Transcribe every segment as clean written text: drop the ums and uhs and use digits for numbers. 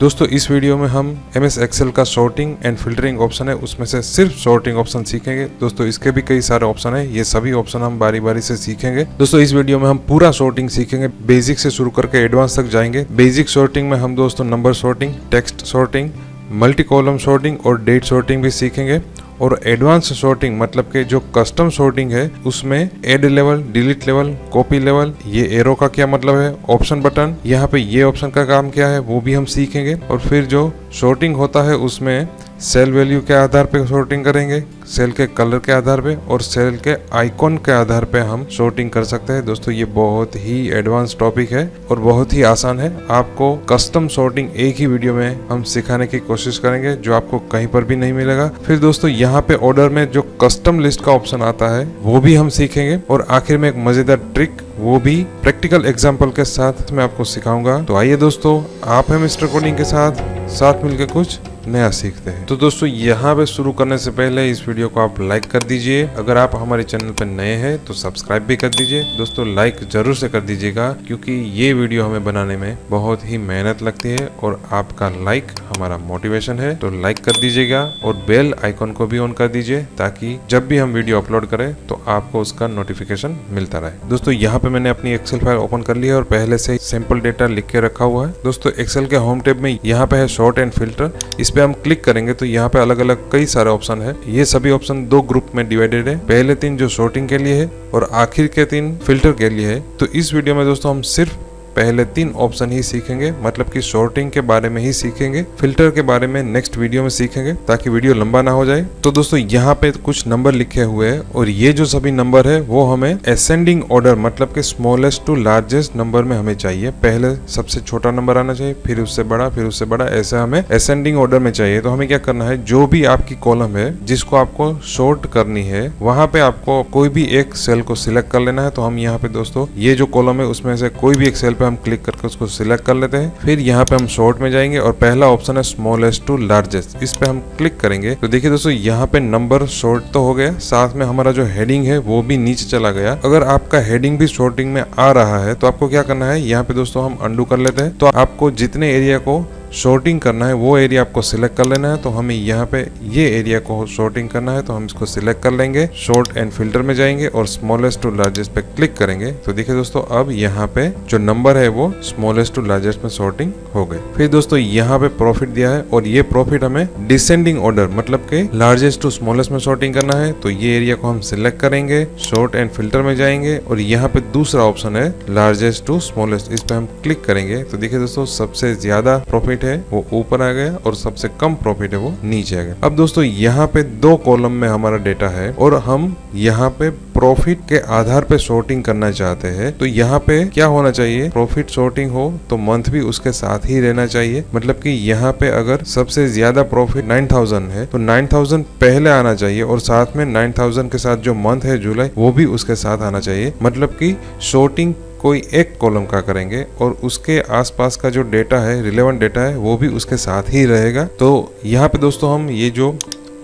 दोस्तों इस वीडियो में हम MS एक्सेल का सॉर्टिंग एंड फिल्टरिंग ऑप्शन है उसमें से सिर्फ सॉर्टिंग ऑप्शन सीखेंगे। दोस्तों इसके भी कई सारे ऑप्शन है, ये सभी ऑप्शन हम बारी बारी से सीखेंगे। दोस्तों इस वीडियो में हम पूरा सॉर्टिंग सीखेंगे, बेसिक से शुरू करके एडवांस तक जाएंगे। बेसिक सॉर्टिंग में हम दोस्तों number sorting, text sorting, multi column sorting और डेट सॉर्टिंग भी सीखेंगे। और एडवांस सॉर्टिंग मतलब कि जो कस्टम सॉर्टिंग है उसमें add level, delete level, copy level, ये एरो का क्या मतलब है, ऑप्शन बटन, यहाँ पे ये ऑप्शन का काम क्या है वो भी हम सीखेंगे। और फिर जो सॉर्टिंग होता है उसमें सेल वैल्यू के आधार पे सॉर्टिंग करेंगे, सेल के कलर के आधार पे और सेल के आइकॉन के आधार पे हम सॉर्टिंग कर सकते हैं। दोस्तों ये बहुत ही एडवांस टॉपिक है और बहुत ही आसान है। आपको कस्टम सॉर्टिंग एक ही वीडियो में हम सिखाने की कोशिश करेंगे जो आपको कहीं पर भी नहीं मिलेगा। फिर दोस्तों यहाँ पे ऑर्डर में जो कस्टम लिस्ट का ऑप्शन आता है वो भी हम सीखेंगे। और आखिर में एक मजेदार ट्रिक, वो भी प्रैक्टिकल एग्जाम्पल के साथ मैं आपको सिखाऊंगा। तो आइए दोस्तों, आप हैं मिस्टर कोडिंग के साथ मिलकर कुछ नया सीखते हैं। तो दोस्तों यहाँ पे शुरू करने से पहले इस वीडियो को आप लाइक कर दीजिए। अगर आप हमारे चैनल पर नए हैं तो सब्सक्राइब भी कर दीजिए। दोस्तों लाइक जरूर से कर दीजिएगा क्योंकि ये वीडियो हमें बनाने में बहुत ही मेहनत लगती है और आपका लाइक हमारा मोटिवेशन है। तो लाइक कर दीजिएगा और बेल आइकॉन को भी ऑन कर दीजिए ताकि जब भी हम वीडियो अपलोड करें तो आपको उसका नोटिफिकेशन मिलता रहे। दोस्तों यहाँ पे मैंने अपनी एक्सेल फाइल ओपन कर ली है और पहले से सैंपल डेटा लिख के रखा हुआ है। दोस्तों एक्सेल के होम टैब में यहाँ पे है सॉर्ट एंड फिल्टर, इस पे हम क्लिक करेंगे तो यहाँ पे अलग अलग कई सारे ऑप्शन है। ये सभी ऑप्शन दो ग्रुप में डिवाइडेड है, पहले 3 जो सॉर्टिंग के लिए है और आखिर के 3 फिल्टर के लिए है। तो इस वीडियो में दोस्तों हम सिर्फ पहले 3 ऑप्शन ही सीखेंगे, मतलब कि सॉर्टिंग के बारे में ही सीखेंगे। फिल्टर के बारे में नेक्स्ट वीडियो में सीखेंगे ताकि वीडियो लंबा ना हो जाए। तो दोस्तों यहाँ पे कुछ नंबर लिखे हुए हैं और ये जो सभी नंबर है वो हमें असेंडिंग ऑर्डर मतलब कि स्मॉलेस्ट टू लार्जेस्ट नंबर में हमें चाहिए। पहले सबसे छोटा नंबर आना चाहिए, फिर उससे बड़ा, फिर उससे बड़ा, ऐसा हमें असेंडिंग ऑर्डर में चाहिए। तो हमें क्या करना है, जो भी आपकी कॉलम है जिसको आपको सॉर्ट करनी है वहां पे आपको कोई भी एक सेल को सिलेक्ट कर लेना है। तो हम यहाँ पे दोस्तों ये जो कॉलम है उसमें से कोई भी एक सेल पे हम क्लिक करके उसको सिलेक्ट कर लेते हैं। फिर यहाँ पे हम सॉर्ट में जाएंगे और पहला ऑप्शन है स्मॉलेस्ट टू लार्जेस्ट, इस पे हम क्लिक करेंगे। तो देखिए दोस्तों यहाँ पे नंबर सॉर्ट तो हो गया, साथ में हमारा जो हेडिंग है वो भी नीचे चला गया। अगर आपका हेडिंग भी सॉर्टिंग में आ रहा है तो आपको क्या करना है, यहाँ पे दोस्तों हम अंडू कर लेते हैं। तो आपको जितने एरिया को सॉर्टिंग करना है वो एरिया आपको सिलेक्ट कर लेना है। तो हमें यहाँ पे ये एरिया को सॉर्टिंग करना है तो हम इसको सिलेक्ट कर लेंगे, सॉर्ट एंड फिल्टर में जाएंगे और स्मॉलेस्ट टू लार्जेस्ट पे क्लिक करेंगे। तो देखिए दोस्तों अब यहाँ पे जो नंबर है वो स्मॉलेस्ट टू लार्जेस्ट में सॉर्टिंग हो गए। फिर दोस्तों यहाँ पे प्रॉफिट दिया है और ये प्रॉफिट हमें डिसेंडिंग ऑर्डर मतलब के लार्जेस्ट टू स्मॉलेस्ट में सॉर्टिंग करना है। तो ये एरिया को हम सिलेक्ट करेंगे, सॉर्ट एंड फिल्टर में जाएंगे और यहाँ पे दूसरा ऑप्शन है लार्जेस्ट टू स्मॉलेस्ट, इस पे हम क्लिक करेंगे। तो देखिए दोस्तों सबसे ज्यादा प्रॉफिट है वो ऊपर आ गया और सबसे कम प्रॉफिट है वो नीचे आ गया। अब दोस्तों यहाँ पे 2 कॉलम में हमारा डेटा है और हम यहाँ पे प्रॉफिट के आधार पे सॉर्टिंग करना चाहते हैं। तो यहाँ पे क्या होना चाहिए, प्रॉफिट सॉर्टिंग हो तो मंथ भी उसके साथ ही रहना चाहिए। मतलब कि यहाँ पे अगर सबसे ज्यादा प्रॉफिट 9000 है तो 9000 पहले आना चाहिए और साथ में 9000 के साथ जो मंथ है जुलाई वो भी उसके साथ आना चाहिए। मतलब कि सॉर्टिंग कोई एक कॉलम का करेंगे और उसके आसपास का जो डेटा है, रिलेवेंट डेटा है, वो भी उसके साथ ही रहेगा। तो यहाँ पे दोस्तों हम ये जो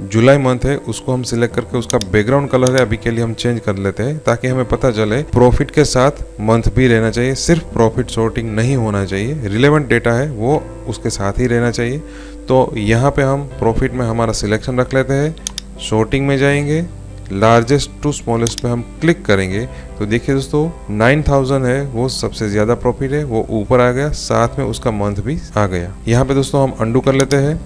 जुलाई मंथ है उसको हम सिलेक्ट करके उसका बैकग्राउंड कलर है अभी के लिए हम चेंज कर लेते हैं ताकि हमें पता चले प्रॉफिट के साथ मंथ भी रहना चाहिए, सिर्फ प्रॉफिट सॉर्टिंग नहीं होना चाहिए, रिलेवेंट डेटा है वो उसके साथ ही रहना चाहिए। तो यहाँ पे हम प्रॉफिट में हमारा सिलेक्शन रख लेते हैं, सॉर्टिंग में जाएंगे, लार्जेस्ट टू स्मॉलेस्ट पे हम क्लिक करेंगे। तो देखिए दोस्तों 9000 है वो सबसे ज्यादा प्रॉफिट है, वो ऊपर आ गया, साथ में उसका मंथ भी आ गया। यहाँ पे दोस्तों हम अंडू कर लेते हैं।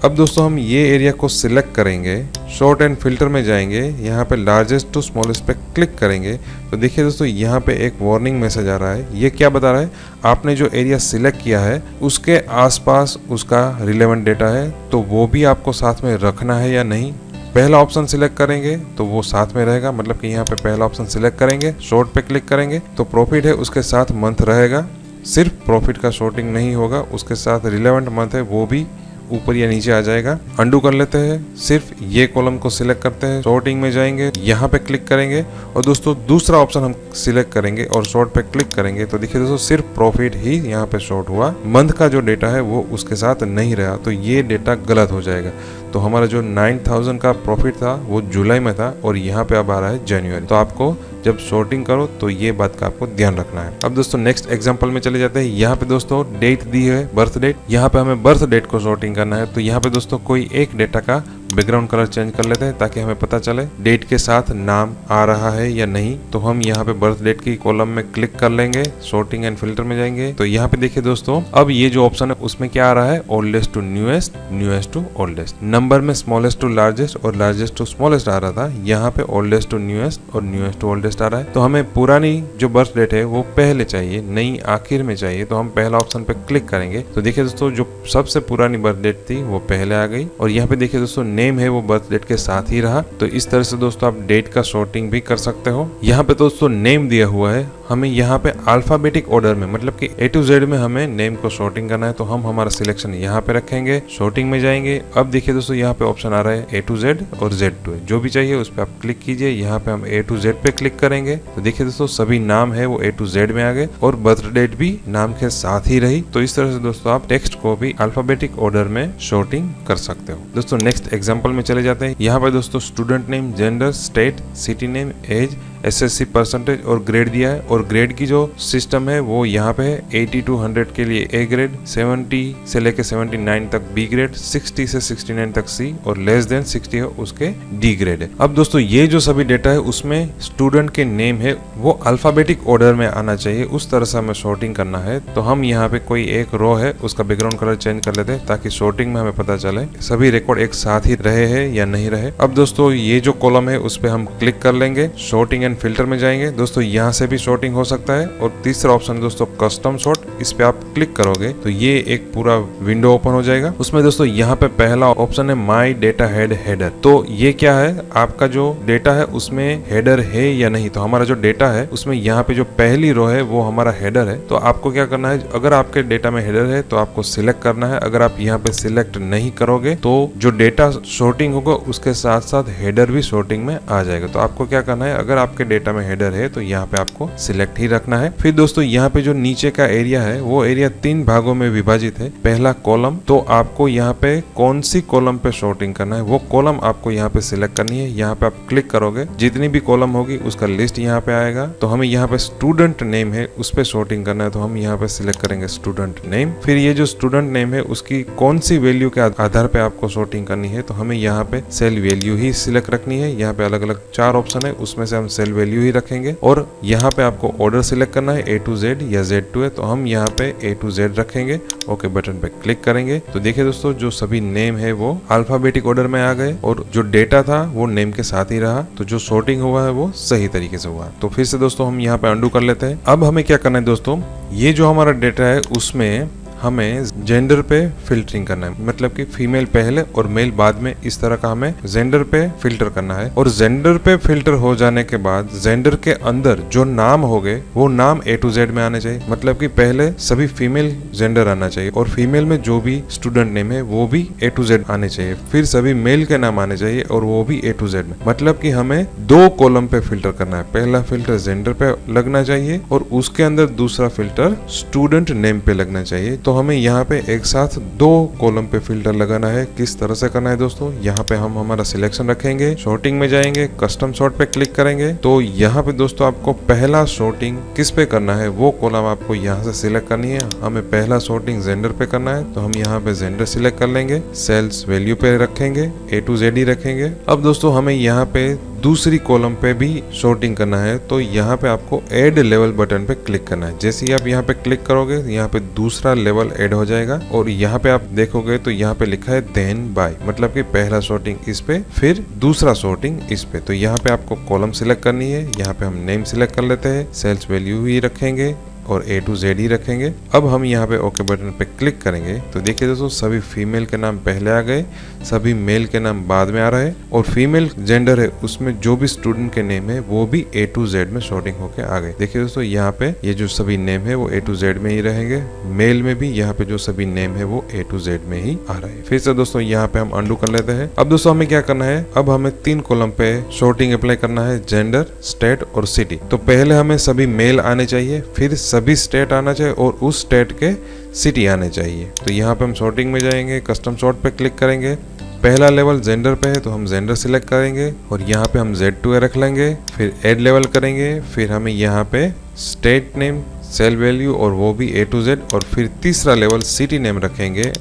अब दोस्तों हम ये एरिया को सिलेक्ट करेंगे, सॉर्ट एंड फिल्टर में जाएंगे, यहाँ पे लार्जेस्ट टू स्मॉलेस्ट पे क्लिक करेंगे। तो देखिए दोस्तों यहाँ पे एक वार्निंग मैसेज आ रहा है। ये क्या बता रहा है, आपने जो एरिया सिलेक्ट किया है उसके आसपास उसका रिलेवेंट डेटा है तो वो भी आपको साथ में रखना है या नहीं। पहला ऑप्शन सिलेक्ट करेंगे तो वो साथ में रहेगा, मतलब कि यहाँ पे पहला ऑप्शन सिलेक्ट करेंगे, सॉर्ट पे क्लिक करेंगे तो प्रॉफिट है उसके साथ मंथ रहेगा, सिर्फ प्रॉफिट का सॉर्टिंग नहीं होगा, उसके साथ रिलेवेंट मंथ है वो भी ऊपर या नीचे आ जाएगा। अंडू कर लेते हैं, सिर्फ ये कॉलम को सिलेक्ट करते हैं, सॉर्टिंग में जाएंगे, यहाँ पे क्लिक करेंगे और दोस्तों दूसरा ऑप्शन हम सिलेक्ट करेंगे और सॉर्ट पे क्लिक करेंगे तो देखिए दोस्तों सिर्फ प्रॉफिट ही यहाँ पे शॉर्ट हुआ, मंथ का जो डेटा है वो उसके साथ नहीं रहा, तो ये डेटा गलत हो जाएगा। तो हमारा जो 9000 का प्रॉफिट था वो जुलाई में था और यहाँ पे अब आ रहा है जनवरी। तो आपको जब सॉर्टिंग करो तो ये बात का आपको ध्यान रखना है। अब दोस्तों नेक्स्ट एग्जांपल में चले जाते हैं। यहाँ पे दोस्तों डेट दी है, बर्थ डेट। यहाँ पे हमें बर्थ डेट को सॉर्टिंग करना है, तो यहाँ पे दोस्तों कोई एक डेटा का बैकग्राउंड कलर चेंज कर लेते हैं ताकि हमें पता चले डेट के साथ नाम आ रहा है या नहीं। तो हम यहाँ पे बर्थ डेट की कॉलम में क्लिक कर लेंगे, सॉर्टिंग एंड फिल्टर में जाएंगे। तो यहाँ पे देखिए दोस्तों अब ये जो ऑप्शन है उसमें क्या आ रहा है, oldest to newest, newest to oldest. Number में स्मॉलेस्ट टू लार्जेस्ट और लार्जेस्ट टू स्मॉलेस्ट आ रहा था, यहाँ पे ओल्डेस्ट टू न्यूएस्ट और न्यूएस्ट टू ओल्डेस्ट आ रहा है। तो हमें पुरानी जो बर्थ डेट है वो पहले चाहिए, नई आखिर में चाहिए, तो हम पहला ऑप्शन पे क्लिक करेंगे। तो देखिए दोस्तों जो सबसे पुरानी बर्थ डेट थी वो पहले आ गई और यहाँ पे देखिए दोस्तों नेम है वो बर्थ डेट के साथ ही रहा। तो इस तरह से दोस्तों आप डेट का सॉर्टिंग भी कर सकते हो। यहाँ पे दोस्तों नेम दिया हुआ है, हमें यहाँ पे अल्फाबेटिक ऑर्डर में मतलब कि A to Z में हमें नेम को सॉर्टिंग करना है, तो हम हमारा सिलेक्शन यहाँ पे रखेंगे, सॉर्टिंग में जाएंगे। अब देखिए दोस्तों यहाँ पे ऑप्शन आ रहा है A to Z और Z to A, जो भी चाहिए उस पर आप क्लिक कीजिए। यहाँ पे हम A to Z पे क्लिक करेंगे तो देखिए दोस्तों सभी नाम है वो A to Z में आ गए और बर्थ डेट भी नाम के साथ ही रही। तो इस तरह से दोस्तों आप टेक्स्ट को भी अल्फाबेटिक ऑर्डर में सॉर्टिंग कर सकते हो। दोस्तों नेक्स्ट एग्जाम्पल में चले जाते हैं। यहाँ पे दोस्तों student name, gender, state, city name, age, SSC percentage और ग्रेड दिया है। और ग्रेड की जो सिस्टम है वो यहाँ पे है 80 to 100 के लिए A ग्रेड, 70 से लेके 79 तक B ग्रेड, 60 से 69 तक C और लेस देन 60 है उसके D ग्रेड है। अब दोस्तों ये जो सभी डेटा है उसमें स्टूडेंट के नेम है वो अल्फाबेटिक ऑर्डर में आना चाहिए, उस तरह से हमें सॉर्टिंग करना है। तो हम यहाँ पे कोई एक रो है उसका बैकग्राउंड कलर चेंज कर लेते हैं ताकि सॉर्टिंग में हमें पता चले सभी रिकॉर्ड एक साथ ही रहे हैं या नहीं रहे। अब दोस्तों ये जो कॉलम है उस पर हम क्लिक कर लेंगे, सॉर्टिंग फिल्टर में जाएंगे। दोस्तों यहाँ से भी सॉर्टिंग हो सकता है। और तीसरा ऑप्शन दोस्तों कस्टम सॉर्ट, इस पे आप क्लिक करोगे तो ये एक पूरा विंडो ओपन हो जाएगा। उसमें दोस्तों यहाँ पे पहला ऑप्शन है माई डेटा हेड हेडर। तो ये क्या है, आपका जो डेटा है उसमें हेडर है या नहीं। तो हमारा जो डेटा है उसमें यहाँ पे जो पहली रो है वो हमारा हेडर है। तो आपको क्या करना है, अगर आपके डेटा में हेडर है तो आपको सिलेक्ट करना है। अगर आप यहाँ पे सिलेक्ट नहीं करोगे तो जो डेटा सॉर्टिंग होगा उसके साथ साथ हेडर भी सॉर्टिंग में आ जाएगा। तो आपको क्या करना है, अगर आपके डेटा में हेडर है तो यहाँ पे आपको सिलेक्ट ही रखना है। फिर दोस्तों यहाँ पे जो नीचे का एरिया है वो एरिया 3 भागों में विभाजित है। पहला कॉलम, तो आपको यहाँ पे कौन सी कॉलम पे सॉर्टिंग करना है वो कॉलम आपको यहाँ पे सिलेक्ट करनी है। यहाँ पे आप क्लिक करोगे, जितनी भी कॉलम होगी उसका लिस्ट यहाँ पे आएगा। तो हमें यहाँ पे स्टूडेंट नेम है उस पे सॉर्टिंग करना है, तो हम यहाँ पे सिलेक्ट करेंगे स्टूडेंट नेम। फिर ये जो स्टूडेंट नेम है उसकी कौन सी वैल्यू के आधार पे आपको सॉर्टिंग करनी है, तो हमें यहाँ पे सेल वैल्यू ही सिलेक्ट रखनी है। यहाँ पे अलग अलग 4 ऑप्शन है, उसमें से हम सेल वैल्यू ही रखेंगे। और यहाँ पे आपको ऑर्डर सिलेक्ट करना है A to Z या Z to A, तो हम यहाँ पे A to Z रखेंगे। ओके बटन पे क्लिक करेंगे तो देखिए दोस्तों जो सभी नेम है वो अल्फाबेटिक ऑर्डर में आ गए और जो डेटा था वो नेम के साथ ही रहा। तो जो सॉर्टिंग हुआ है वो सही तरीके से हुआ। तो फिर से दोस्तों हम यहाँ पे अंडू कर लेते हैं। अब हमें क्या करना है दोस्तों, ये जो हमारा डेटा है उसमें हमें जेंडर पे फिल्टरिंग करना है, मतलब कि फीमेल पहले और मेल बाद में, इस तरह का हमें जेंडर पे फिल्टर करना है। और जेंडर पे फिल्टर हो जाने के बाद जेंडर के अंदर जो नाम हो गए वो नाम A to Z में आने चाहिए, मतलब कि पहले सभी फीमेल जेंडर आना चाहिए और फीमेल में जो भी स्टूडेंट नेम है वो भी A to Z आने चाहिए। फिर सभी मेल के नाम आने चाहिए और वो भी A to Z में, मतलब कि हमें 2 कॉलम पे फिल्टर करना है। पहला फिल्टर जेंडर पे लगना चाहिए और उसके अंदर दूसरा फिल्टर स्टूडेंट नेम पे लगना चाहिए। तो हमें यहाँ पे एक साथ 2 कॉलम पे फिल्टर लगाना है। किस तरह से करना है दोस्तों, यहाँ पे हम हमारा सिलेक्शन रखेंगे, सॉर्टिंग में जाएंगे, कस्टम सॉर्ट पे क्लिक करेंगे। तो यहाँ पे दोस्तों आपको पहला सॉर्टिंग किस पे करना है वो कॉलम आपको यहाँ से सिलेक्ट करनी है। हमें पहला सॉर्टिंग जेंडर पे करना है, तो हम यहाँ पे जेंडर सिलेक्ट कर लेंगे, सेल्स वैल्यू पे रखेंगे, A to Z ही रखेंगे। अब दोस्तों हमें यहाँ पे दूसरी कॉलम पे भी सॉर्टिंग करना है, तो यहाँ पे आपको ऐड लेवल बटन पे क्लिक करना है। जैसे ही आप यहाँ पे क्लिक करोगे यहाँ पे दूसरा लेवल ऐड हो जाएगा और यहाँ पे आप देखोगे तो यहाँ पे लिखा है देन बाय, मतलब कि पहला सॉर्टिंग इस पे फिर दूसरा सॉर्टिंग इस पे। तो यहाँ पे आपको कॉलम सिलेक्ट करनी है, यहाँ पे हम नेम सिलेक्ट कर लेते हैं, सेल्स वैल्यू ही रखेंगे, और A to Z ही रखेंगे। अब हम यहाँ पे ओके बटन पे क्लिक करेंगे तो देखिए दोस्तों सभी फीमेल के नाम पहले आ गए, सभी मेल के नाम बाद में आ रहे हैं और फीमेल जेंडर है उसमें जो भी स्टूडेंट के नेम है वो भी A to Z में सॉर्टिंग होके आ गए। देखिए दोस्तों यहाँ पे ये जो सभी नेम है वो A to Z में ही रहेंगे, मेल में भी यहाँ पे जो सभी नेम है वो A to Z में ही आ रहे हैं। फिर से दोस्तों यहाँ पे हम अंडू कर लेते हैं। अब दोस्तों हमें क्या करना है, अब हमें 3 कॉलम पे सॉर्टिंग अप्लाई करना है, जेंडर, स्टेट और सिटी। तो पहले हमें सभी मेल आने चाहिए, फिर सभी स्टेट आना चाहिए और उस स्टेट के सिटी आने चाहिए। तो यहाँ पे हम सॉर्टिंग में जाएंगे, कस्टम सॉर्ट पे क्लिक करेंगे। पहला लेवल जेंडर पे है तो हम जेंडर सिलेक्ट करेंगे और यहाँ पे हम Z2 रख लेंगे, फिर ऐड लेवल करेंगे, फिर हमें यहाँ पे स्टेट नेम, सेल वैल्यू और वो भी A to Z और फिर तीसरा लेवल सिटी नेम रखेंगे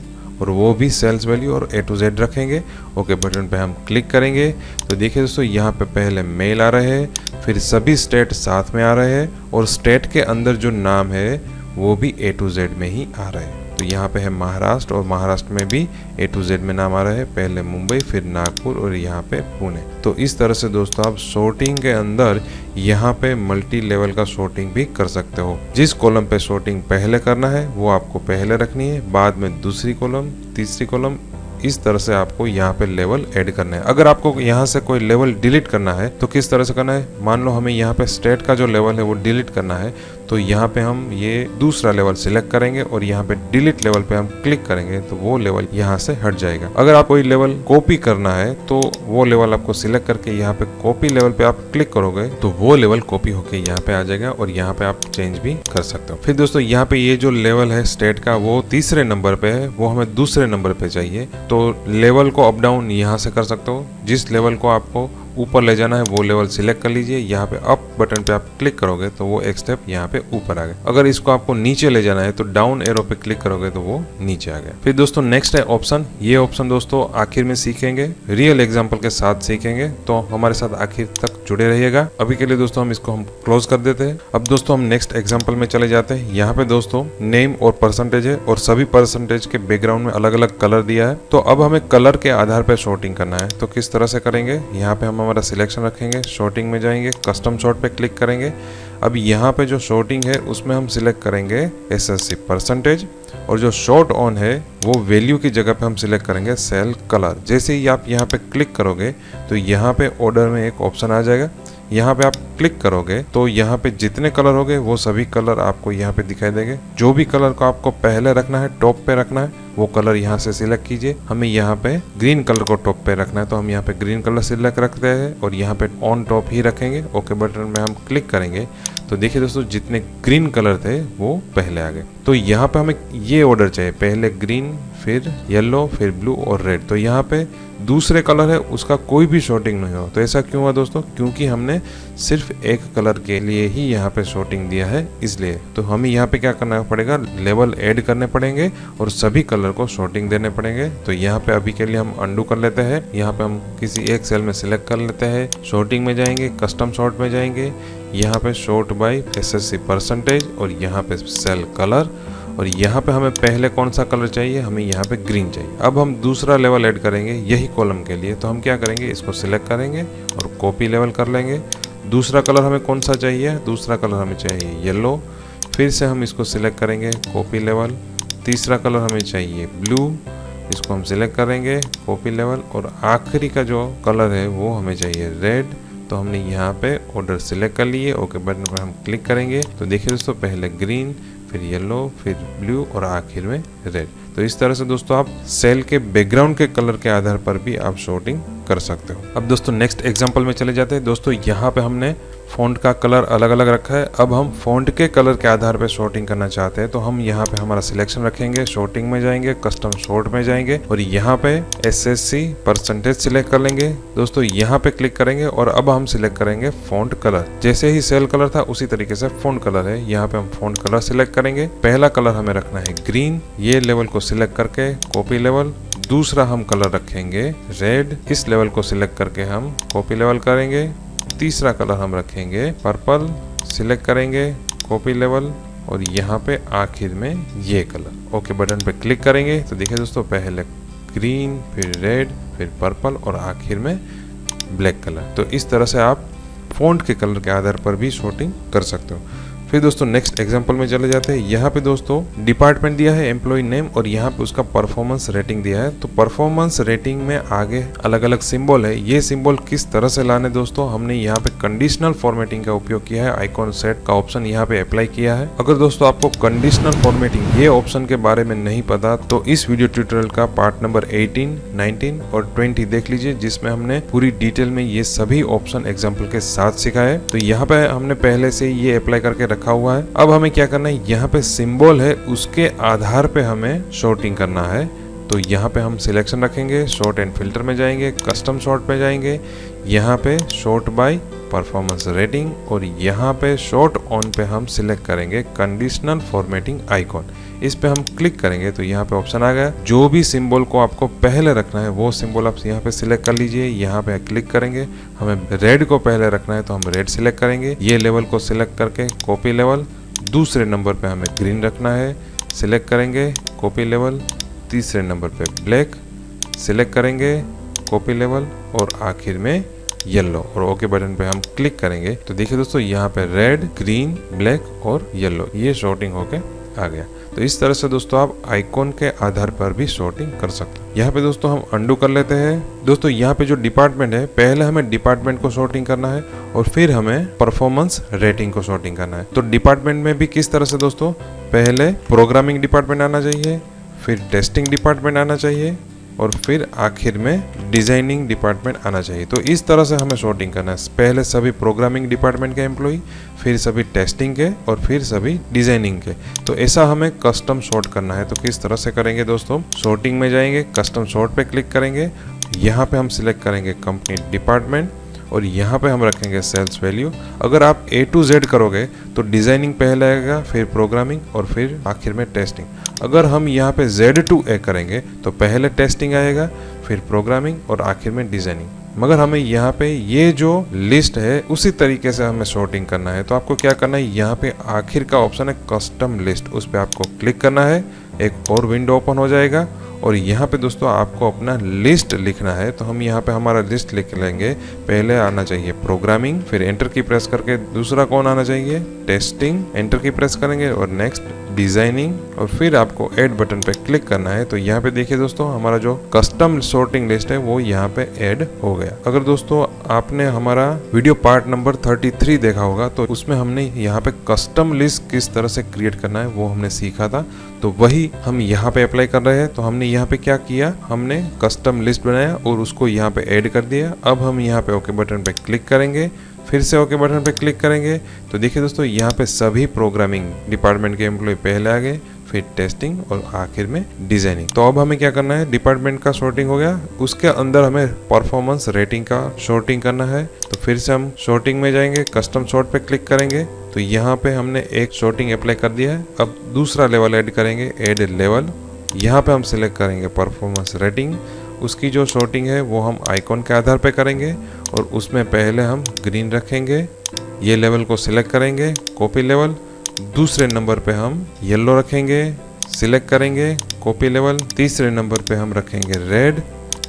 और वो भी सेल्स वैल्यू और A to Z रखेंगे। ओके बटन पे हम क्लिक करेंगे तो देखिए दोस्तों यहाँ पे पहले मेल आ रहे हैं, फिर सभी स्टेट साथ में आ रहे हैं और स्टेट के अंदर जो नाम है वो भी A to Z में ही आ रहे हैं। तो यहाँ पे है महाराष्ट्र और महाराष्ट्र में भी A to Z में नाम आ रहा है, पहले मुंबई, फिर नागपुर और यहाँ पे पुणे। तो इस तरह से दोस्तों आप सॉर्टिंग के अंदर यहाँ पे मल्टी लेवल का सॉर्टिंग भी कर सकते हो। जिस कॉलम पे सॉर्टिंग पहले करना है वो आपको पहले रखनी है, बाद में दूसरी कॉलम, तीसरी कॉलम, इस तरह से आपको यहाँ पे लेवल ऐड करना है। अगर आपको यहाँ से कोई लेवल डिलीट करना है तो किस तरह से करना है, मान लो हमें यहाँ पे स्टेट का जो लेवल है वो डिलीट करना है तो यहाँ पे हम ये दूसरा लेवल सिलेक्ट करेंगे और यहाँ पे डिलीट लेवल पे हम क्लिक करेंगे तो वो लेवल यहाँ से हट जाएगा। अगर आप कोई लेवल कॉपी करना है तो वो लेवल आपको सिलेक्ट करके यहाँ पे कॉपी लेवल पे आप क्लिक करोगे तो वो लेवल कॉपी होके यहाँ पे आ जाएगा और यहाँ पे आप चेंज भी कर सकते हो। फिर दोस्तों यहाँ पे ये जो लेवल है स्टेट का वो तीसरे नंबर पे है, वो हमें दूसरे नंबर पे चाहिए तो लेवल को अप डाउन यहाँ से कर सकते हो। जिस लेवल को आपको ऊपर ले जाना है वो लेवल सिलेक्ट कर लीजिए, यहाँ पे अप बटन पे आप क्लिक करोगे तो वो एक स्टेप यहाँ पे ऊपर आ गया। अगर इसको आपको नीचे ले जाना है तो डाउन एरो पे क्लिक करोगे तो वो नीचे आ गया। फिर दोस्तों नेक्स्ट है ऑप्शन। ये ऑप्शन दोस्तों आखिर में सीखेंगे, रियल एग्जांपल के साथ सीखेंगे, तो हमारे साथ आखिर तक जुड़े रहिएगा। अभी के लिए दोस्तों हम इसको क्लोज कर देते हैं। अब दोस्तों हम नेक्स्ट एग्जाम्पल में चले जाते हैं। यहाँ पे दोस्तों नेम और परसेंटेज है और सभी परसेंटेज के बैकग्राउंड में अलग अलग कलर दिया है। तो अब हमें कलर के आधार पर सॉर्टिंग करना है। तो किस तरह से करेंगे, यहाँ पे हम हमारा सिलेक्शन रखेंगे, सॉर्टिंग में जाएंगे, कस्टम सॉर्ट पे क्लिक करेंगे। अब यहाँ पे जो सॉर्टिंग है उसमें हम सिलेक्ट करेंगे SSC परसेंटेज और जो शॉर्ट ऑन है वो वैल्यू की जगह पे हम सिलेक्ट करेंगे सेल कलर। जैसे ही आप यहाँ पे क्लिक करोगे तो यहाँ पे ऑर्डर में एक ऑप्शन आ जाएगा, यहाँ पे आप क्लिक करोगे तो यहाँ पे जितने कलर होंगे वो सभी कलर आपको यहाँ पे दिखाई देंगे। जो भी कलर को आपको पहले रखना है, टॉप पे रखना है, वो कलर यहाँ से सिलेक्ट कीजिए। हमें यहाँ पे ग्रीन कलर को टॉप पे रखना है तो हम यहाँ पे ग्रीन कलर सिलेक्ट रखते हैं और यहाँ पे ऑन टॉप ही रखेंगे। ओके बटन में हम क्लिक करेंगे तो देखिए दोस्तों जितने ग्रीन कलर थे वो पहले आ गए। तो यहाँ पे हमें ये ऑर्डर चाहिए, पहले ग्रीन, फिर येलो, फिर ब्लू और रेड। तो यहाँ पे दूसरे कलर है उसका कोई भी सॉर्टिंग नहीं हो। तो ऐसा क्यों हुआ दोस्तों, क्योंकि हमने सिर्फ एक कलर के लिए ही यहाँ पे सॉर्टिंग दिया है इसलिए। तो हमें यहाँ पे क्या करना पड़ेगा, लेवल ऐड करने पड़ेंगे और सभी कलर को सॉर्टिंग देने पड़ेंगे। तो यहाँ पे अभी के लिए हम अंडू कर लेते हैं। यहाँ पे हम किसी एक सेल में सिलेक्ट कर लेते हैं, सॉर्टिंग में जाएंगे, कस्टम सॉर्ट में जाएंगे, यहाँ पे सॉर्ट बाय SSC परसेंटेज और यहाँ पे सेल कलर और यहाँ पे हमें पहले कौन सा कलर चाहिए, हमें यहाँ पे ग्रीन चाहिए। अब हम दूसरा लेवल ऐड करेंगे यही कॉलम के लिए। तो हम क्या करेंगे, इसको सिलेक्ट करेंगे और कॉपी लेवल कर लेंगे। दूसरा कलर हमें कौन सा चाहिए, दूसरा कलर हमें चाहिए येलो। फिर से हम इसको सिलेक्ट करेंगे, कॉपी लेवल। तीसरा कलर हमें चाहिए ब्लू, इसको हम सिलेक्ट करेंगे, कॉपी लेवल। और आखिरी का जो कलर है वो हमें चाहिए रेड। तो हमने यहाँ पे ऑर्डर सिलेक्ट कर लिए। ओके बटन पर हम क्लिक करेंगे तो देखिए दोस्तों पहले ग्रीन, फिर येलो, फिर ब्लू और आखिर में रेड। तो इस तरह से दोस्तों आप सेल के बैकग्राउंड के कलर के आधार पर भी आप सॉर्टिंग कर सकते हो। अब दोस्तों नेक्स्ट एग्जांपल में चले जाते हैं। दोस्तों यहाँ पे हमने फॉन्ट का कलर अलग अलग रखा है। अब हम फॉन्ट के कलर के आधार पर सॉर्टिंग करना चाहते हैं तो हम यहाँ पे हमारा सिलेक्शन रखेंगे, सॉर्टिंग में जाएंगे, कस्टम सॉर्ट में जाएंगे और यहाँ पे SSC परसेंटेज सिलेक्ट कर लेंगे। दोस्तों यहाँ पे क्लिक करेंगे और अब हम सिलेक्ट करेंगे फॉन्ट कलर। जैसे ही सेल कलर था उसी तरीके से फॉन्ट कलर है। यहाँ पे हम फॉन्ट कलर सिलेक्ट करेंगे। पहला कलर हमें रखना है ग्रीन, ये लेवल को सिलेक्ट करके कॉपी लेवल। दूसरा हम कलर रखेंगे रेड, इस लेवल को सिलेक्ट करके हम कॉपी लेवल करेंगे। तीसरा कलर हम रखेंगे पर्पल, सिलेक्ट करेंगे, कॉपी लेवल और यहाँ पे आखिर में ये कलर। ओके बटन पे क्लिक करेंगे तो देखिए दोस्तों पहले ग्रीन, फिर रेड, फिर पर्पल और आखिर में ब्लैक कलर। तो इस तरह से आप फॉन्ट के कलर के आधार पर भी सॉर्टिंग कर सकते हो। फिर दोस्तों नेक्स्ट एग्जांपल में चले जाते हैं। यहाँ पे दोस्तों डिपार्टमेंट दिया है, एम्प्लॉय नेम और यहाँ पे उसका परफॉर्मेंस रेटिंग दिया है। तो परफॉर्मेंस रेटिंग में आगे अलग अलग सिंबल है, ये सिंबल किस तरह से लाने दोस्तों, हमने यहाँ पे कंडीशनल फॉर्मेटिंग का उपयोग किया है। आइकॉन सेट का ऑप्शन यहाँ पे अप्लाई किया है। अगर दोस्तों आपको कंडीशनल फॉर्मेटिंग ये ऑप्शन के बारे में नहीं पता तो इस वीडियो ट्यूटोरियल का पार्ट नंबर 18, 19 और 20 देख लीजिए, जिसमें हमने पूरी डिटेल में ये सभी ऑप्शन एग्जाम्पल के साथ सिखाए। तो यहाँ पे हमने पहले से ये अप्लाई करके रखा हुआ है। अब हमें क्या करना है, यहाँ पे सिंबल है उसके आधार पे हमें शॉर्टिंग करना है। तो यहाँ पे हम सिलेक्शन रखेंगे, शॉर्ट एंड फिल्टर में जाएंगे, कस्टम शॉर्ट पे जाएंगे, यहाँ पे शॉर्ट बाय परफॉर्मेंस रेटिंग और यहाँ पे शॉर्ट ऑन पे हम सिलेक्ट करेंगे कंडीशनल फॉर्मेटिंग आइकॉन। इस पे हम क्लिक करेंगे तो यहाँ पे ऑप्शन आ गया। जो भी सिंबल को आपको पहले रखना है वो सिंबल आप यहाँ पे सिलेक्ट कर लीजिए। यहाँ पे क्लिक करेंगे, हमें रेड को पहले रखना है तो हम रेड सिलेक्ट करेंगे। ये लेवल को सिलेक्ट करके कॉपी लेवल, दूसरे नंबर पे हमें ग्रीन रखना है, सिलेक्ट करेंगे कॉपी लेवल, तीसरे नंबर पे ब्लैक सिलेक्ट करेंगे कॉपी लेवल और आखिर में येलो और ओके बटन पे हम क्लिक करेंगे। तो देखिए दोस्तों यहाँ पे रेड, ग्रीन, ब्लैक और येलो ये शॉर्टिंग होके आ गया। तो इस तरह से दोस्तों आप आइकॉन के आधार पर भी शॉर्टिंग कर सकते हैं। यहाँ पे दोस्तों हम अंडू कर लेते हैं। दोस्तों यहाँ पे जो डिपार्टमेंट है, पहले हमें डिपार्टमेंट को शॉर्टिंग करना है और फिर हमें परफॉर्मेंस रेटिंग को शॉर्टिंग करना है। तो डिपार्टमेंट में भी किस तरह से दोस्तों, पहले प्रोग्रामिंग डिपार्टमेंट आना चाहिए, फिर टेस्टिंग डिपार्टमेंट आना चाहिए और फिर आखिर में डिजाइनिंग डिपार्टमेंट आना चाहिए। तो इस तरह से हमें शॉर्टिंग करना है, पहले सभी प्रोग्रामिंग डिपार्टमेंट के एम्प्लॉय, फिर सभी टेस्टिंग के और फिर सभी डिजाइनिंग के। तो ऐसा हमें कस्टम सॉर्ट करना है। तो किस तरह से करेंगे दोस्तों, सॉर्टिंग में जाएंगे, कस्टम सॉर्ट पे क्लिक करेंगे, यहाँ पे हम सिलेक्ट करेंगे कंपनी डिपार्टमेंट और यहाँ पे हम रखेंगे सेल्स वैल्यू। अगर आप A to Z करोगे तो डिजाइनिंग पहले आएगा, फिर प्रोग्रामिंग और फिर आखिर में टेस्टिंग। अगर हम यहाँ पे Z to A करेंगे तो पहले टेस्टिंग आएगा, फिर प्रोग्रामिंग और आखिर में डिजाइनिंग। मगर हमें यहाँ पे ये जो लिस्ट है उसी तरीके से हमें सॉर्टिंग करना है। तो आपको क्या करना है, यहाँ पे आखिर का ऑप्शन है कस्टम लिस्ट, उस पर आपको क्लिक करना है, एक और विंडो ओपन हो जाएगा और यहाँ पे दोस्तों आपको अपना लिस्ट लिखना है। तो हम यहाँ पे हमारा लिस्ट लिख लेंगे। पहले आना चाहिए प्रोग्रामिंग, फिर एंटर की प्रेस करके दूसरा कौन आना चाहिए, टेस्टिंग, एंटर की प्रेस करेंगे और नेक्स्ट डिजाइनिंग और फिर आपको ऐड बटन पे क्लिक करना है। तो यहाँ पे देखिए दोस्तों हमारा जो कस्टम सॉर्टिंग लिस्ट है वो यहाँ पे ऐड हो गया। अगर दोस्तों आपने हमारा वीडियो पार्ट नंबर 33 देखा होगा तो उसमें हमने यहाँ पे कस्टम लिस्ट किस तरह से क्रिएट करना है वो हमने सीखा था। तो वही हम यहाँ पे अप्लाई कर रहे हैं। तो हमने यहाँ पे क्या किया, हमने कस्टम लिस्ट बनाया और उसको यहाँ पे ऐड कर दिया। अब हम यहाँ पे ओके बटन पे क्लिक करेंगे, फिर से ओके बटन पे क्लिक करेंगे। तो देखिए दोस्तों यहाँ पे सभी प्रोग्रामिंग डिपार्टमेंट के एम्प्लॉय पहले आ गए, फिर टेस्टिंग और आखिर में डिजाइनिंग। तो अब हमें क्या करना है, डिपार्टमेंट का सॉर्टिंग हो गया, उसके अंदर हमें परफॉर्मेंस रेटिंग का सॉर्टिंग करना है। तो फिर से हम सॉर्टिंग में जाएंगे, कस्टम सॉर्ट पे क्लिक करेंगे। तो यहाँ पे हमने एक सॉर्टिंग अप्लाई कर दिया है। अब दूसरा लेवल ऐड करेंगे, ऐड लेवल। यहाँ पे हम सिलेक्ट करेंगे परफॉर्मेंस रेटिंग। उसकी जो सॉर्टिंग है वो हम आइकॉन के आधार पे करेंगे और उसमें पहले हम ग्रीन रखेंगे। ये लेवल को सिलेक्ट करेंगे कॉपी लेवल, दूसरे नंबर पे हम येलो रखेंगे, सिलेक्ट करेंगे कॉपी लेवल, तीसरे नंबर पे हम रखेंगे रेड,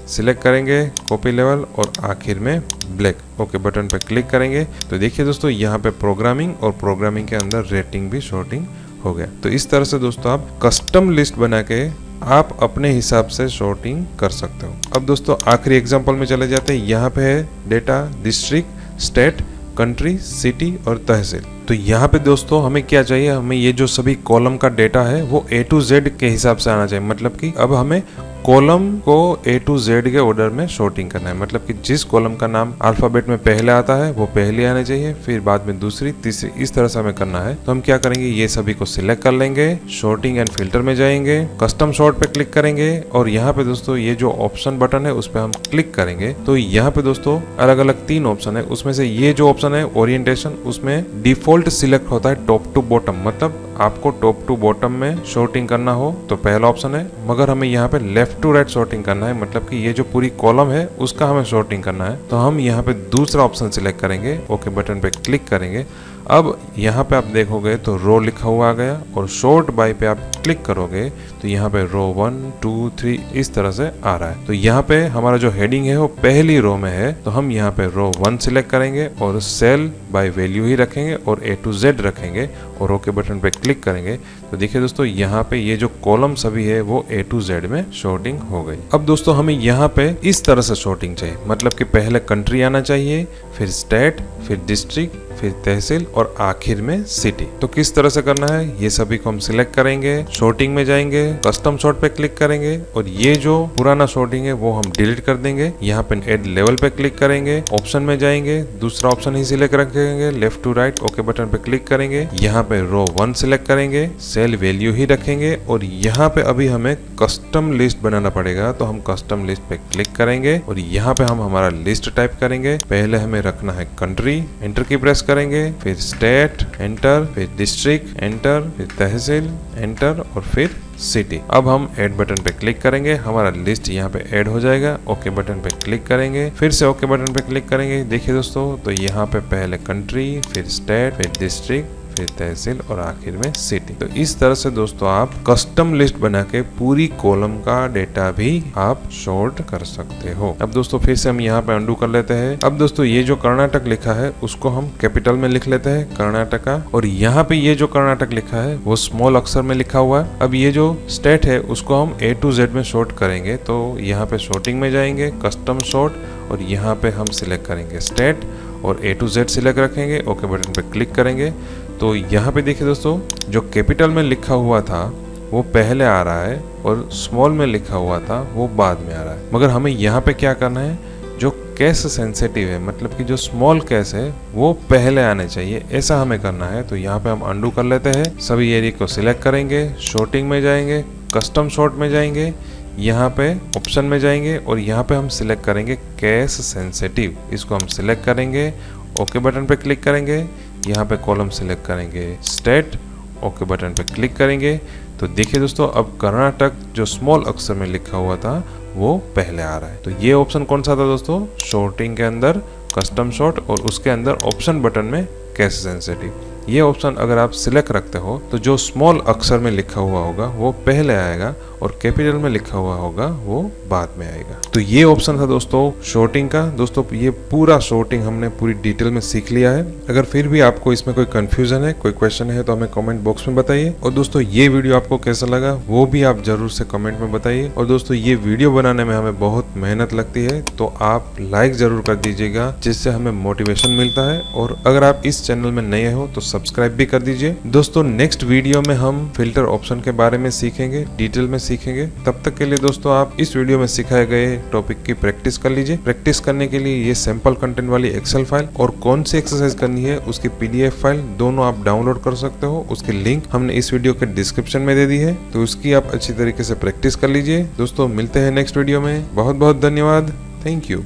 सिलेक्ट करेंगे कॉपी लेवल और आखिर में ब्लैक। ओके बटन पे क्लिक करेंगे। तो देखिए दोस्तों यहाँ पे प्रोग्रामिंग और प्रोग्रामिंग के अंदर रेटिंग भी सॉर्टिंग हो गया। तो इस तरह से दोस्तों आप कस्टम लिस्ट बना के आप अपने हिसाब से सॉर्टिंग कर सकते हो। अब दोस्तों आखिरी एग्जांपल में चले जाते हैं। यहाँ पे है data, district, state, country, city और तहसील। तो यहाँ पे दोस्तों हमें क्या चाहिए, हमें ये जो सभी कॉलम का डेटा है वो A to Z के हिसाब से आना चाहिए। मतलब कि अब हमें कॉलम को A to Z के ऑर्डर में सॉर्टिंग करना है। मतलब कि जिस कॉलम का नाम अल्फाबेट में पहले आता है वो पहले आना चाहिए, फिर बाद में दूसरी, तीसरी, इस तरह से हमें करना है। तो हम क्या करेंगे, ये सभी को सिलेक्ट कर लेंगे, सॉर्टिंग एंड फिल्टर में जाएंगे, कस्टम सॉर्ट पे क्लिक करेंगे और यहाँ पे दोस्तों ये जो ऑप्शन बटन है उस पर हम क्लिक करेंगे। तो यहाँ पे दोस्तों अलग अलग 3 ऑप्शन है, उसमें से ये जो ऑप्शन है ओरिएंटेशन, उसमें डिफॉल्ट सिलेक्ट होता है टॉप टू बॉटम। मतलब आपको टॉप टू बॉटम में सॉर्टिंग करना हो तो पहला ऑप्शन है, मगर हमें यहाँ पे लेफ्ट टू राइट सॉर्टिंग करना है। मतलब कि ये जो पूरी कॉलम है उसका हमें सॉर्टिंग करना है। तो हम यहाँ पे दूसरा ऑप्शन सिलेक्ट करेंगे, ओके बटन पे क्लिक करेंगे। अब यहाँ पे आप देखोगे तो रो लिखा हुआ आ गया और शॉर्ट बाय पे आप क्लिक करोगे तो यहाँ पे रो 1 2 3 इस तरह से आ रहा है। तो यहाँ पे हमारा जो हेडिंग है वो पहली रो में है, तो हम यहाँ पे रो 1 सिलेक्ट करेंगे और सेल बाय वैल्यू ही रखेंगे और A to Z रखेंगे और ओके बटन पे क्लिक करेंगे। तो देखिए दोस्तों यहाँ पे ये जो कॉलम सभी है वो A to Z में शॉर्टिंग हो गई। अब दोस्तों हमें यहाँ पे इस तरह से शॉर्टिंग चाहिए, मतलब कि पहले कंट्री आना चाहिए, फिर स्टेट, फिर डिस्ट्रिक्ट, फिर तहसील और आखिर में सिटी। तो किस तरह से करना है ये सभी को हम सिलेक्ट करेंगे, शॉर्टिंग में जाएंगे, कस्टम सॉर्ट पे क्लिक करेंगे और ये जो पुराना शॉर्टिंग है वो हम डिलीट कर देंगे। यहाँ पे ऐड लेवल पे क्लिक करेंगे, ऑप्शन में जाएंगे, दूसरा ऑप्शन ही सिलेक्ट रखेंगे, left to right okay button पे क्लिक करेंगे। यहाँ पे रो 1 सिलेक्ट करेंगे, सेल वैल्यू ही रखेंगे और यहाँ पे अभी हमें कस्टम लिस्ट बनाना पड़ेगा, तो हम कस्टम लिस्ट पे क्लिक करेंगे और यहाँ पे हम हमारा लिस्ट टाइप करेंगे। पहले हमें रखना है कंट्री, एंटर की प्रेस करेंगे, फिर स्टेट एंटर, फिर डिस्ट्रिक्ट एंटर, फिर तहसील एंटर और फिर सिटी। अब हम ऐड बटन पे क्लिक करेंगे, हमारा लिस्ट यहाँ पे ऐड हो जाएगा। ओके बटन पे क्लिक करेंगे, फिर से ओके बटन पे क्लिक करेंगे। देखिए दोस्तों तो यहाँ पे पहले कंट्री, फिर स्टेट, फिर डिस्ट्रिक्ट, फिर तहसील और आखिर में सिटी। तो इस तरह से दोस्तों आप कस्टम लिस्ट बना के पूरी कॉलम का डेटा भी आप शॉर्ट कर सकते हो। अब दोस्तों फिर से हम यहाँ पे अंडू कर लेते हैं। अब दोस्तों ये जो कर्नाटक लिखा है उसको हम कैपिटल में लिख लेते हैं, कर्नाटका, और यहाँ पे ये जो कर्नाटक लिखा है वो स्मॉल अक्षर में लिखा हुआ है। अब ये जो स्टेट है उसको हम A to Z में शॉर्ट करेंगे, तो यहाँ पे शॉर्टिंग में जाएंगे, कस्टम शॉर्ट, और यहाँ पे हम सिलेक्ट करेंगे स्टेट और A to Z सिलेक्ट रखेंगे, ओके बटन पे क्लिक करेंगे। तो यहाँ पे देखिए दोस्तों जो कैपिटल में लिखा हुआ था वो पहले आ रहा है और स्मॉल में लिखा हुआ था वो बाद में आ रहा है। मगर हमें यहाँ पे क्या करना है, जो केस सेंसिटिव है, मतलब कि जो स्मॉल केस है वो पहले आने चाहिए, ऐसा हमें करना है। तो यहाँ पे हम अंडू कर लेते हैं, सभी एरिया को सिलेक्ट करेंगे, शॉर्टिंग में जाएंगे, कस्टम शॉर्ट में जाएंगे, यहाँ पे ऑप्शन में जाएंगे और यहाँ पे हम सिलेक्ट करेंगे केस सेंसिटिव, इसको हम सिलेक्ट करेंगे, ओके बटन पे क्लिक करेंगे, यहाँ पे कॉलम सिलेक्ट करेंगे स्टेट, ओके बटन पे क्लिक करेंगे। तो देखिए दोस्तों अब कर्नाटक जो स्मॉल अक्षर में लिखा हुआ था वो पहले आ रहा है। तो ये ऑप्शन कौन सा था दोस्तों, शॉर्टिंग के अंदर कस्टम शॉर्ट और उसके अंदर ऑप्शन बटन में केस सेंसिटिव। ये ऑप्शन अगर आप सिलेक्ट रखते हो तो जो स्मॉल अक्षर में लिखा हुआ होगा वो पहले आएगा और कैपिटल में लिखा हुआ होगा वो बाद में आएगा। तो ये ऑप्शन था दोस्तों शॉर्टिंग का। दोस्तों ये पूरा शॉर्टिंग हमने पूरी डिटेल में सीख लिया है। अगर फिर भी आपको इसमें कोई कंफ्यूजन है, कोई क्वेश्चन है तो हमें कमेंट बॉक्स में बताइए। और दोस्तों ये वीडियो आपको कैसा लगा वो भी आप जरूर से कमेंट में बताइए। और दोस्तों ये वीडियो बनाने में हमें बहुत मेहनत लगती है, तो आप लाइक जरूर कर दीजिएगा, जिससे हमें मोटिवेशन मिलता है। और अगर आप इस चैनल में नए हो तो सब्सक्राइब भी कर दीजिए। दोस्तों नेक्स्ट वीडियो में हम फिल्टर ऑप्शन के बारे में सीखेंगे, डिटेल में सीखेंगे। तब तक के लिए दोस्तों आप इस वीडियो में सिखाए गए टॉपिक की प्रैक्टिस कर लीजिए। प्रैक्टिस करने के लिए ये सैंपल कंटेंट वाली एक्सेल फाइल और कौन सी एक्सरसाइज करनी है उसकी PDF फाइल दोनों आप डाउनलोड कर सकते हो। उसकी लिंक हमने इस वीडियो के डिस्क्रिप्शन में दे दी है, तो उसकी आप अच्छी तरीके से प्रैक्टिस कर लीजिए। दोस्तों मिलते हैं नेक्स्ट वीडियो में। बहुत बहुत धन्यवाद। Thank you.